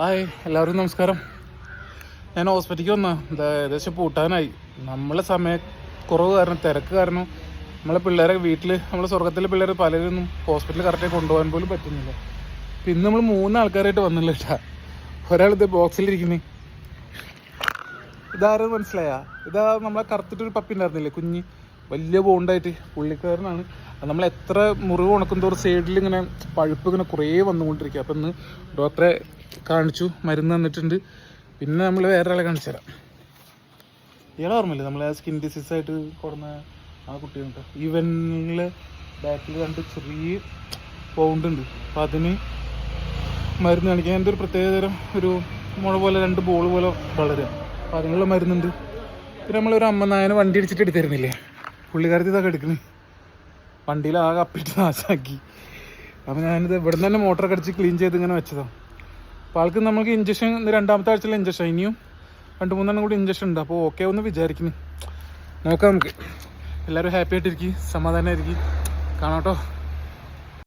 Hi എല്ലാവർക്കും നമസ്കാരം. ഞാൻ ഹോസ്പിറ്റലിലേക്ക് വന്ന ഏകദേശം പൂട്ടാനായി. നമ്മളെ സമയക്കുറവ് കാരണം, തിരക്ക് കാരണം നമ്മളെ പിള്ളേരെ വീട്ടിൽ, നമ്മളെ സ്വർഗത്തിലെ പിള്ളേർ പലരൊന്നും ഹോസ്പിറ്റലിൽ കറക്റ്റായി കൊണ്ടുപോകാൻ പോലും പറ്റുന്നില്ല. അപ്പം ഇന്ന് നമ്മൾ 3 ആൾക്കാരായിട്ട് വന്നില്ല കേട്ടാ. ഒരാളിത് ബോക്സിലിരിക്കുന്നത്, ഇതാരും മനസ്സിലായാ? ഇതാ നമ്മളെ കറുത്തിട്ടൊരു പപ്പി ഉണ്ടായിരുന്നില്ലേ, കുഞ്ഞ്, വലിയ ബോണ്ടായിട്ട്, പുള്ളിക്കാരനാണ്. നമ്മൾ എത്ര മുറിവ് ഉണക്കും തോറും സൈഡിൽ ഇങ്ങനെ പഴുപ്പ് ഇങ്ങനെ കുറേ വന്നുകൊണ്ടിരിക്കുക. അപ്പം ഇന്ന് ഡോക്ടറെ കാണിച്ചു, മരുന്ന് തന്നിട്ടുണ്ട്. പിന്നെ നമ്മൾ വേറെ ആളെ കാണിച്ചു തരാം. ഇയാളെ ഓർമ്മയില്ലേ, നമ്മളെ സ്കിൻ ഡിസീസായിട്ട് കൊടുന്ന ആ കുട്ടിയുണ്ട്. ഇവനിലെ ബാക്കിൽ 2 ചെറിയ പൗണ്ട് ഉണ്ട്. അപ്പം അതിന് മരുന്ന് കാണിക്കാൻ എൻ്റെ ഒരു പ്രത്യേകതരം ഒരു മുള പോലെ 2 ബോൾ പോലെ വളരുക. അപ്പം അതിനുള്ള മരുന്നുണ്ട്. പിന്നെ നമ്മളൊരു അമ്മനായനെ വണ്ടി അടിച്ചിട്ട് എടുത്തിരുന്നില്ലേ, പുള്ളിക്കാരത്തി ഇതൊക്കെ എടുക്കുന്നത് വണ്ടിയിൽ ആകെ അപ്പിട്ട് നാശാക്കി. അപ്പം ഞാനിത് ഇവിടെ നിന്ന് തന്നെ മോട്ടറൊക്കെ അടിച്ച് ക്ലീൻ ചെയ്ത് ഇങ്ങനെ വെച്ചതാണ്. അപ്പോൾ ആൾക്ക് നമുക്ക് ഇഞ്ചക്ഷൻ, 2ാമത്തെ ആഴ്ചയിലെ ഇഞ്ചക്ഷൻ, ഇനിയും 2-3 കൂടി ഇഞ്ചക്ഷൻ ഉണ്ട്. അപ്പോൾ ഓക്കെ ഒന്ന് വിചാരിക്കുന്നു. നോക്കാം നമുക്ക്. എല്ലാവരും ഹാപ്പി ആയിട്ടിരിക്കും, സമാധാനമായിരിക്കും. കാണാം കേട്ടോ.